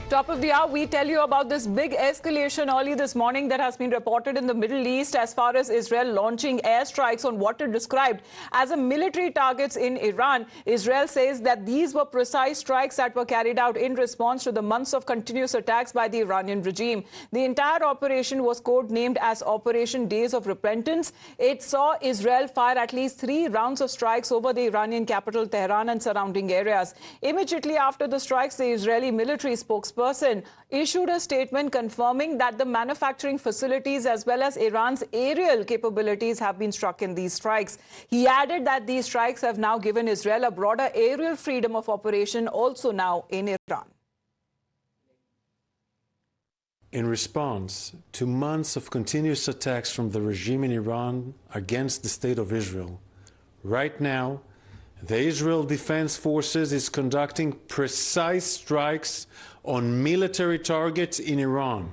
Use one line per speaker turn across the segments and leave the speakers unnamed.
Top of the hour, we tell you about this big escalation early this morning that has been reported in the Middle East as far as Israel launching airstrikes on what it described as a military targets in Iran. Israel says that these were precise strikes that were carried out in response to the months of continuous attacks by the Iranian regime. The entire operation was codenamed as Operation Days of Repentance. It saw Israel fire at least 3 rounds of strikes over the Iranian capital Tehran and surrounding areas. Immediately after the strikes, the Israeli military spokesperson issued a statement confirming that the manufacturing facilities as well as Iran's aerial capabilities have been struck in these strikes. He added that these strikes have now given Israel a broader aerial freedom of operation also now in Iran.
In response to months of continuous attacks from the regime in Iran against the State of Israel, right now, the Israel Defense Forces is conducting precise strikes on military targets in Iran.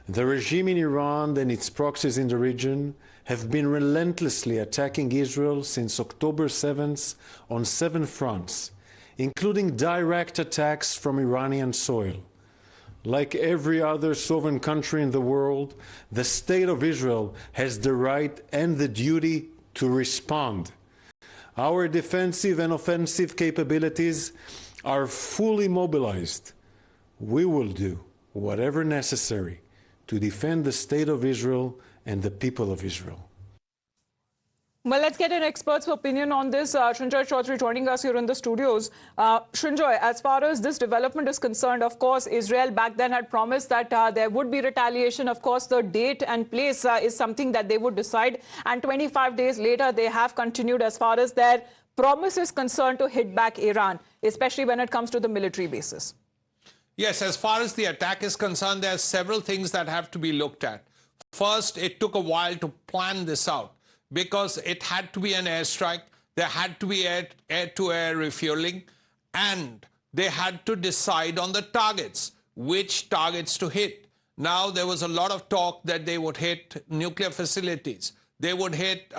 The regime in Iran and its proxies in the region have been relentlessly attacking Israel since October 7th on 7 fronts, including direct attacks from Iranian soil. Like every other sovereign country in the world, the State of Israel has the right and the duty to respond. Our defensive and offensive capabilities are fully mobilized. We will do whatever necessary to defend the State of Israel and the people of Israel.
Well, let's get an expert's opinion on this. Srinjoy Chaudhary joining us here in the studios. Srinjoy, as far as this development is concerned, of course, Israel back then had promised that there would be retaliation. Of course, the date and place is something that they would decide. And 25 days later, they have continued as far as their promise is concerned to hit back Iran, especially when it comes to the military bases.
Yes, as far as the attack is concerned, there are several things that have to be looked at. First, it took a while to plan this out because it had to be an airstrike, there had to be air-to-air refueling, and they had to decide on the targets, which targets to hit. Now, there was a lot of talk that they would hit nuclear facilities. They would hit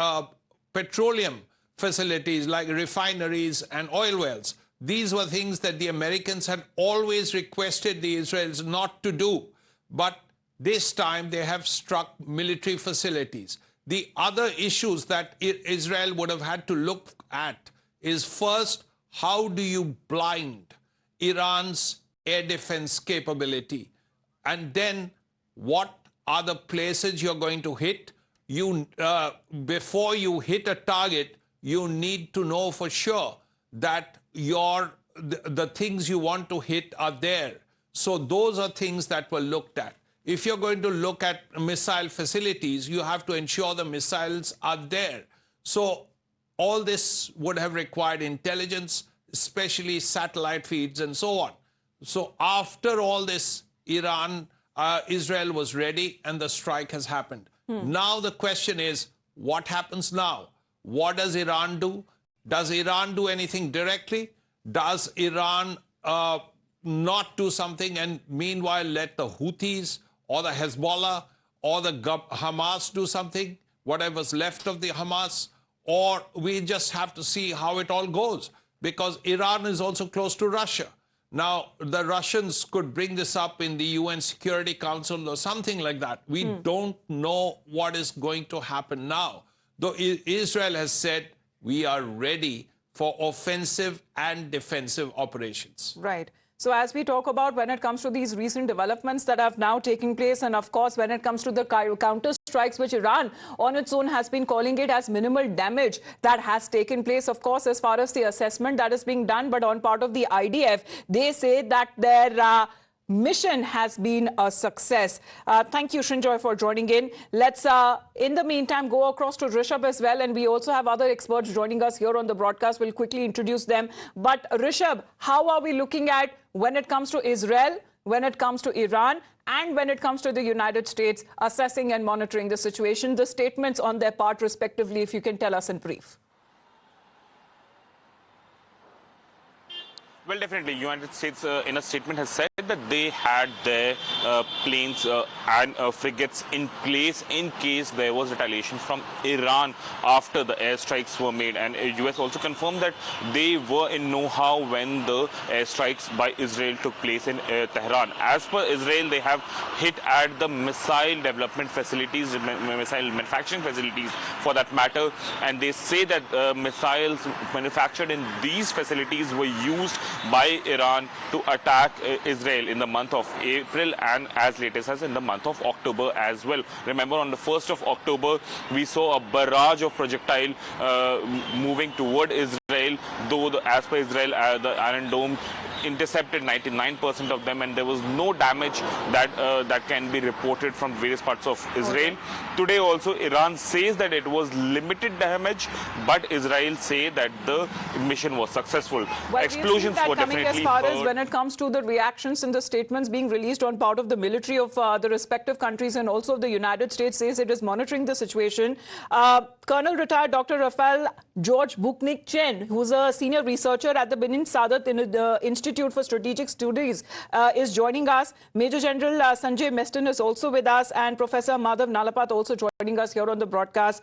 petroleum facilities like refineries and oil wells. These were things that the Americans had always requested the Israelis not to do. But this time they have struck military facilities. The other issues that Israel would have had to look at is first, how do you blind Iran's air defense capability? And then what are the places you're going to hit? Before you hit a target, you need to know for sure that the things you want to hit are there. So those are things that were looked at. If you're going to look at missile facilities, you have to ensure the missiles are there. So all this would have required intelligence, especially satellite feeds and so on. So after all this, Israel was ready and the strike has happened. Now the question is, what happens now? What does Iran do? Does Iran do anything directly? Does Iran not do something and meanwhile let the Houthis or the Hezbollah or the Hamas do something, whatever's left of the Hamas? Or we just have to see how it all goes, because Iran is also close to Russia. Now, the Russians could bring this up in the UN Security Council or something like that. We don't know what is going to happen now. Though Israel has said, we are ready for offensive and defensive operations.
Right. So as we talk about when it comes to these recent developments that have now taken place, and of course when it comes to the counter strikes, which Iran on its own has been calling it as minimal damage that has taken place, of course, as far as the assessment that is being done, but on part of the IDF, they say that their mission has been a success. Thank you, Srinjoy, for joining in. Let's, in the meantime, go across to Rishabh as well. And we also have other experts joining us here on the broadcast. We'll quickly introduce them. But Rishabh, how are we looking at when it comes to Israel, when it comes to Iran, and when it comes to the United States assessing and monitoring the situation, the statements on their part respectively, if you can tell us in brief?
Well, definitely, United States in a statement has said that they had their planes and frigates in place in case there was retaliation from Iran after the airstrikes were made. And US also confirmed that they were in know-how when the airstrikes by Israel took place in Tehran. As per Israel, they have hit at the missile development facilities, missile manufacturing facilities for that matter, and they say that missiles manufactured in these facilities were used by Iran to attack Israel in the month of April and as latest as in the month of October as well. Remember, on the 1st of October, we saw a barrage of projectile moving toward Israel, though as per Israel, the Iron Dome intercepted 99% of them, and there was no damage that can be reported from various parts of Israel. Today also, Iran says that it was limited damage, but Israel say that the mission was successful.
Well,
Explosions were definitely
as far
heard.
as when it comes to the reactions and the statements being released on part of the military of the respective countries, and also the United States says it is monitoring the situation. Colonel retired Dr. Rafael George Buknik Chen, who's a senior researcher at the Benin Sadat in the Institute for Strategic Studies, is joining us. Major General Sanjay Meston is also with us, and Professor Madhav Nalapat also joining us here on the broadcast.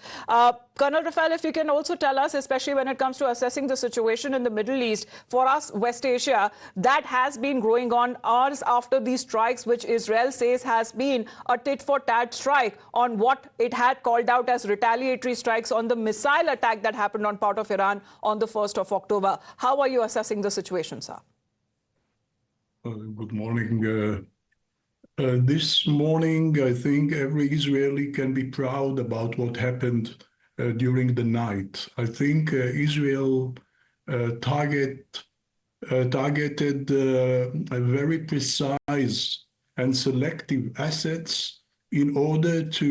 Colonel Rafael, if you can also tell us, especially when it comes to assessing the situation in the Middle East, for us, West Asia, that has been growing on hours after these strikes, which Israel says has been a tit-for-tat strike on what it had called out as retaliatory strikes on the missile attack that happened on part of Iran on the 1st of October. How are you assessing the situation, sir?
Good morning. This morning, I think every Israeli can be proud about what happened during the night. I think Israel targeted a very precise and selective assets in order to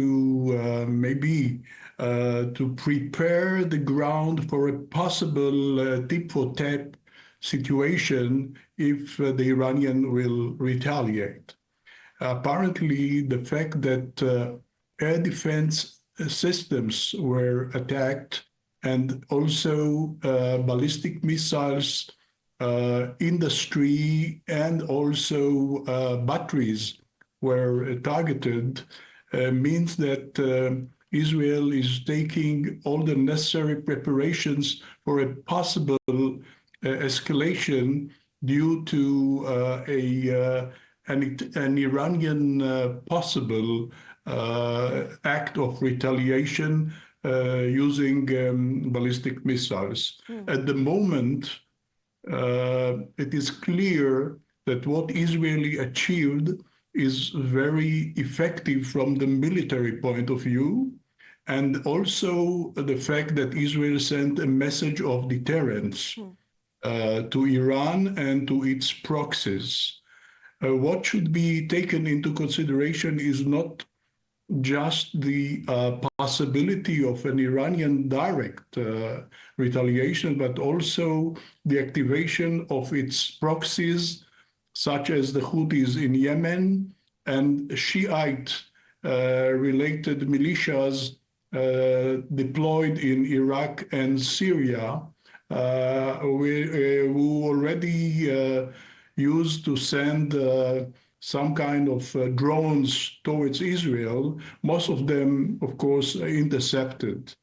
to prepare the ground for a possible tit-for-tat situation if the Iranian will retaliate. Apparently, the fact that air defense systems were attacked and also ballistic missiles, industry, and also batteries were targeted means that Israel is taking all the necessary preparations for a possible escalation due to an Iranian possible act of retaliation using ballistic missiles. At the moment, it is clear that what Israel achieved is very effective from the military point of view, and also the fact that Israel sent a message of deterrence to Iran and to its proxies. What should be taken into consideration is not just the possibility of an Iranian direct retaliation, but also the activation of its proxies, such as the Houthis in Yemen and Shiite related militias deployed in Iraq and Syria, who already used to send some kind of drones towards Israel, most of them, of course, intercepted.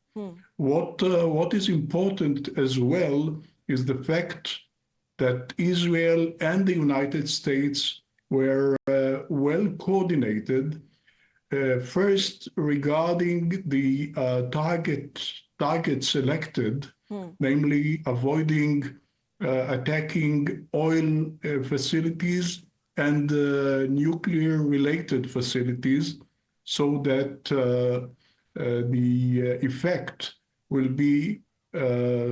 What is important as well is the fact that Israel and the United States were well coordinated, first regarding the target selected, namely avoiding attacking oil facilities and nuclear-related facilities, so that the effect will be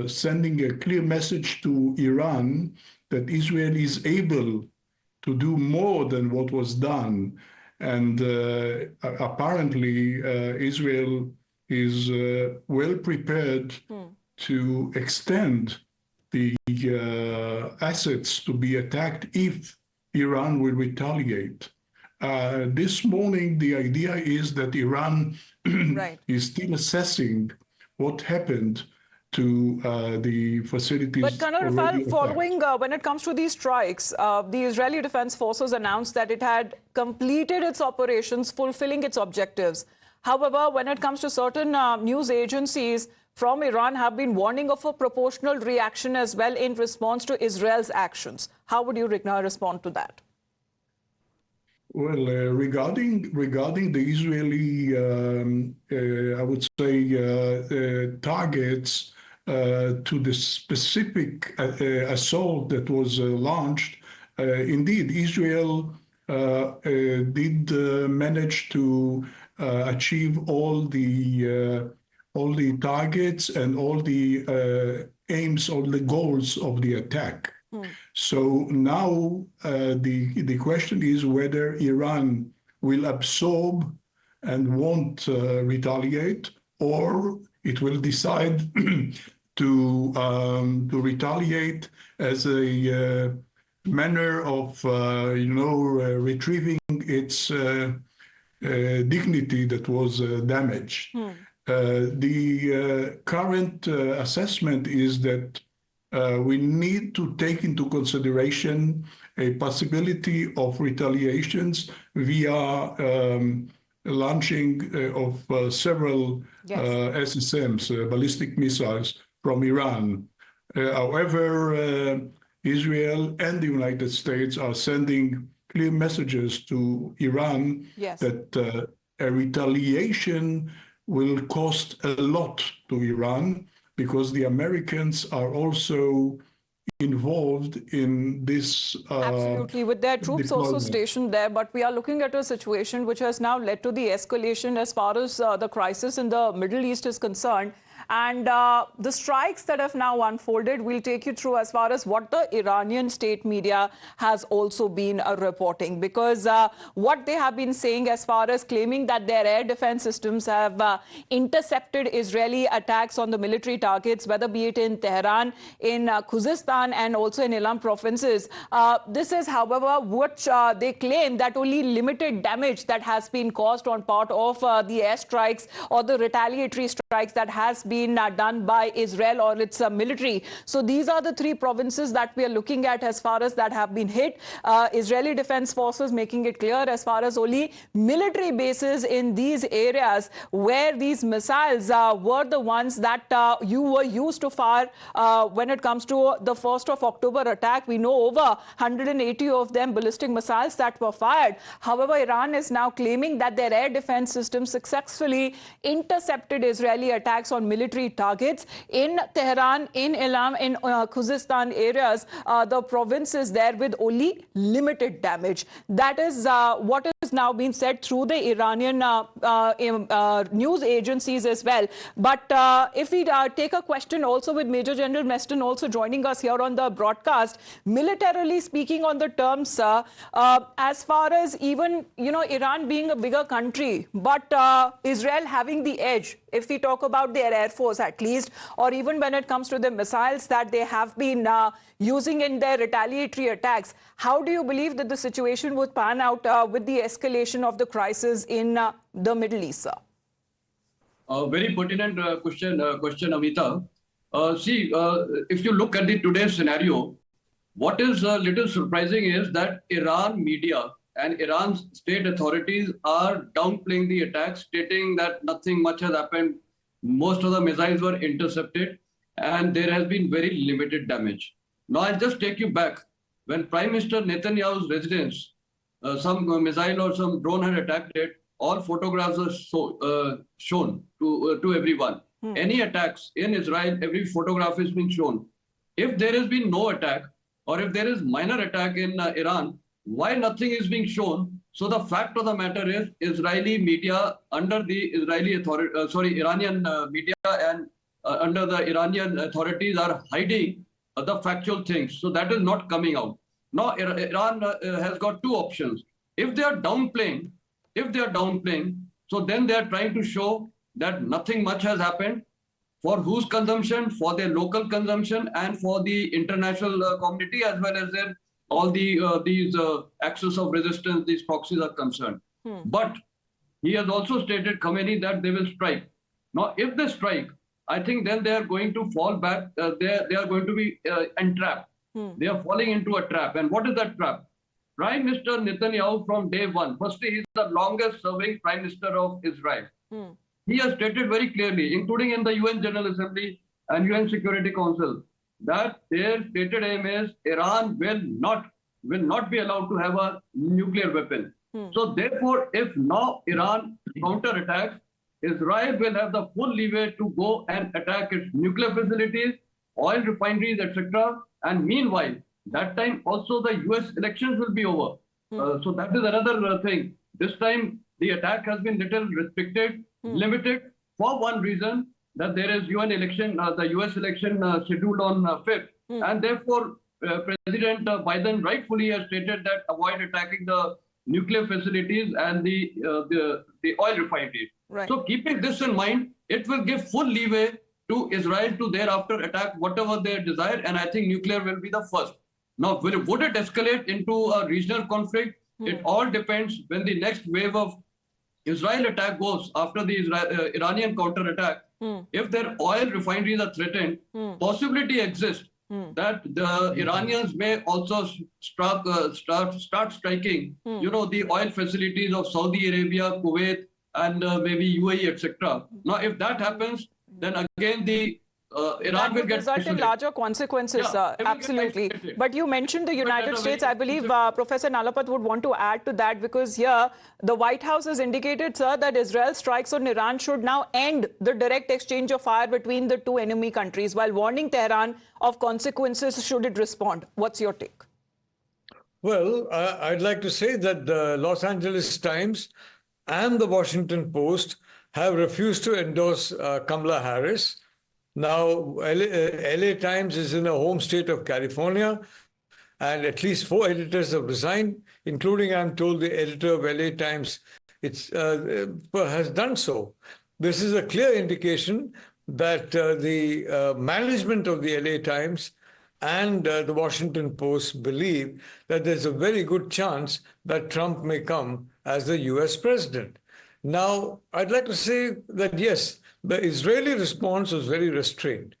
sending a clear message to Iran that Israel is able to do more than what was done. And apparently, Israel is well prepared to extend the assets to be attacked if Iran will retaliate. This morning, the idea is that Iran is still assessing what happened to the facilities
But Colonel
already
Rafal,
attacked.
following when it comes to these strikes, the Israeli Defense Forces announced that it had completed its operations, fulfilling its objectives. However, when it comes to certain news agencies from Iran have been warning of a proportional reaction as well in response to Israel's actions. How would you respond to that?
Well, regarding the Israeli, I would say targets to the specific assault that was launched, indeed, Israel did manage to achieve all the targets and all the aims, all the goals of the attack. So now the question is whether Iran will absorb and won't retaliate, or it will decide to retaliate as a manner of retrieving its dignity that was damaged. The current assessment is that we need to take into consideration a possibility of retaliations via launching of several SSMs, ballistic missiles from Iran. However, Israel and the United States are sending clear messages to Iran that a retaliation will cost a lot to Iran, because the Americans are also involved in this.
Absolutely, with their troops
deployment.
also stationed there. But we are looking at a situation which has now led to the escalation as far as the crisis in the Middle East is concerned. And the strikes that have now unfolded, we'll take you through as far as what the Iranian state media has also been reporting. Because what they have been saying as far as claiming that their air defense systems have intercepted Israeli attacks on the military targets, whether be it in Tehran, in Khuzestan and also in Ilam provinces. This is, however, what they claim that only limited damage that has been caused on part of the airstrikes or the retaliatory strikes that has been done by Israel or its military. So these are the three provinces that we are looking at as far as that have been hit. Israeli Defense Forces making it clear as far as only military bases in these areas where these missiles were the ones that you were used to fire when it comes to the 1st of October attack. We know over 180 of them ballistic missiles that were fired. However, Iran is now claiming that their air defense system successfully intercepted Israeli attacks on military targets in Tehran, in Ilam, in Khuzestan areas, the provinces there, with only limited damage. That is what is now being said through the Iranian news agencies as well. But if we take a question also with Major General Meston also joining us here on the broadcast, militarily speaking on the terms, as far as even, Iran being a bigger country, but Israel having the edge, if we talk about their air force at least, or even when it comes to the missiles that they have been using in their retaliatory attacks, how do you believe that the situation would pan out with the escalation of the crisis in the Middle East, sir?
Very pertinent question, Amita. If you look at the today's scenario, what is a little surprising is that Iran media and Iran's state authorities are downplaying the attacks, stating that nothing much has happened. Most of the missiles were intercepted and there has been very limited damage. Now I'll just take you back. When Prime Minister Netanyahu's residence, some missile or some drone had attacked it, all photographs are shown to everyone. Any attacks in Israel, every photograph is being shown. If there has been no attack, or if there is minor attack in Iran, why nothing is being shown? So the fact of the matter is, Israeli media under the Iranian media and under the Iranian authorities are hiding the factual things. So that is not coming out. Now Iran has got two options. If they are downplaying, so then they are trying to show that nothing much has happened. For whose consumption? For their local consumption and for the international community, as well as their all these axes of resistance, these proxies are concerned. But he has also stated, Khamenei, that they will strike. Now, if they strike, I think then they are going to fall back. They are going to be entrapped. They are falling into a trap. And what is that trap? Prime Minister Netanyahu from day one, firstly, he is the longest serving Prime Minister of Israel. He has stated very clearly, including in the UN General Assembly and UN Security Council, that their stated aim is Iran will not be allowed to have a nuclear weapon. So therefore, if now Iran counterattacks, Israel will have the full leeway to go and attack its nuclear facilities, oil refineries, etc. And meanwhile, that time also the US elections will be over. So that is another thing. This time the attack has been little restricted, limited for one reason, that there is UN election, the US election scheduled on 5th. And therefore, President Biden rightfully has stated that avoid attacking the nuclear facilities and the oil refineries.
Right.
So keeping this in mind, it will give full leeway to Israel to thereafter attack whatever they desire, and I think nuclear will be the first. Now, would it escalate into a regional conflict? It all depends when the next wave of Israel attack goes after the Iranian counter-attack. If their oil refineries are threatened, possibility exists that the Iranians may also start striking, the oil facilities of Saudi Arabia, Kuwait, and maybe UAE, etc. Now, if that happens, then again the Iran will get
result in larger consequences, absolutely. But you mentioned the United States. I believe Professor Nalapat would want to add to that, because here the White House has indicated, sir, that Israel strikes on Iran should now end the direct exchange of fire between the two enemy countries, while warning Tehran of consequences should it respond. What's your take?
Well, I'd like to say that the Los Angeles Times and the Washington Post have refused to endorse Kamala Harris. Now, LA Times is in the home state of California, and at least 4 editors have resigned, including, I'm told, the editor of LA Times has done so. This is a clear indication that the management of the LA Times and the Washington Post believe that there's a very good chance that Trump may come as the US president. Now, I'd like to say that, yes, the Israeli response was very restrained.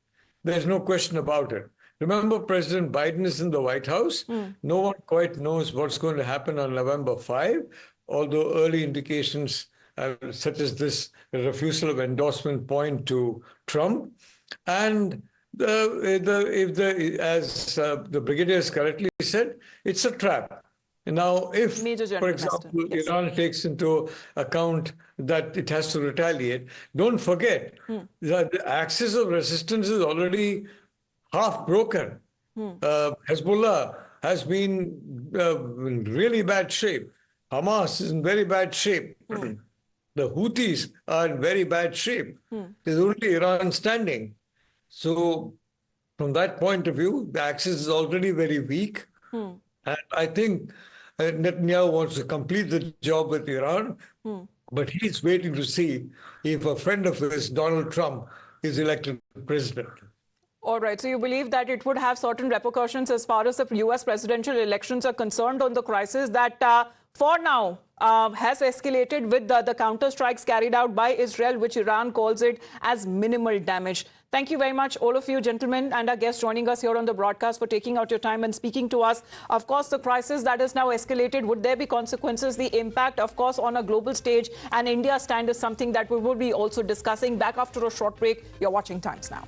There's no question about it. Remember, President Biden is in the White House. No one quite knows what's going to happen on November 5, although early indications such as this refusal of endorsement point to Trump. And as the brigadier correctly said, it's a trap. Now, if, for example, yes, Iran takes into account that it has to retaliate, don't forget that the axis of resistance is already half broken. Hezbollah has been in really bad shape. Hamas is in very bad shape. The Houthis are in very bad shape. There's only Iran standing. So from that point of view, the axis is already very weak. And I think Netanyahu wants to complete the job with Iran, but he's waiting to see if a friend of his, Donald Trump, is elected president.
All right. So you believe that it would have certain repercussions as far as the U.S. presidential elections are concerned on the crisis that for now has escalated with the counter-strikes carried out by Israel, which Iran calls it as minimal damage. Thank you very much, all of you gentlemen and our guests joining us here on the broadcast, for taking out your time and speaking to us. Of course, the crisis that is now escalated, would there be consequences? The impact, of course, on a global stage and India's stand is something that we will be also discussing. Back after a short break. You're watching Times Now.